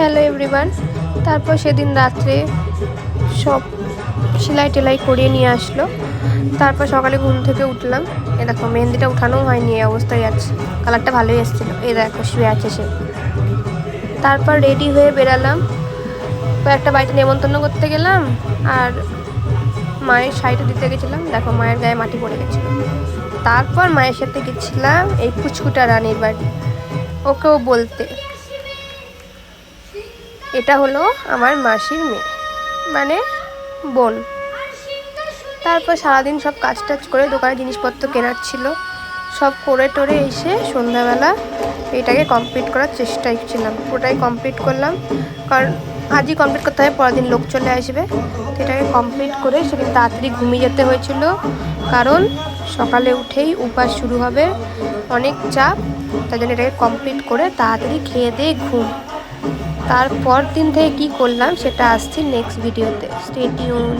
Hello everyone. তারপর সেদিন রাত্রে সব সেলাই টেলাই করিয়ে নিয়ে আসলো। তারপর সকালে ঘুম থেকে উঠলাম, এ দেখো মেহেন্দিটা উঠানোও হয়নি, এই অবস্থায় আছে। কালারটা ভালোই এসেছিলো, এই দেখো শুয়ে আছে সে। তারপর রেডি হয়ে বেরালাম, একটা বাড়িতে নেমন্তন্ন করতে গেলাম, আর মায়ের শাড়িটা দিতে গেছিলাম, দেখো মায়ের গায়ে মাটি পড়ে গেছিলো। তারপর মায়ের সাথে গেছিলাম এই কুচকুটা রানীর বাড়ি, ওকেও বলতে। এটা হলো আমার মাসির মেয়ে, মানে বোন। তারপর সারাদিন সব কাজ টাজ করে দোকানে জিনিসপত্র কেনার ছিল, সব করে টোরে এসে সন্ধ্যাবেলা এটাকে কমপ্লিট করার চেষ্টায় ছিলাম। পুরোটাই কমপ্লিট করলাম, কারণ আজই কমপ্লিট করতে হবে, পরের দিন লোক চলে আসবে। তো এটাকে কমপ্লিট করে সেদিন তাড়াতাড়ি ঘুমিয়ে যেতে হয়েছিল, কারণ সকালে উঠেই উপাস শুরু হবে, অনেক চাপ। তাই জন্য এটাকে কমপ্লিট করে তাড়াতাড়ি খেয়ে দিয়ে ঘুম। তারপর দিন থেকে কী করলাম সেটা আসছি নেক্সট ভিডিওতে, স্টে টিউনড।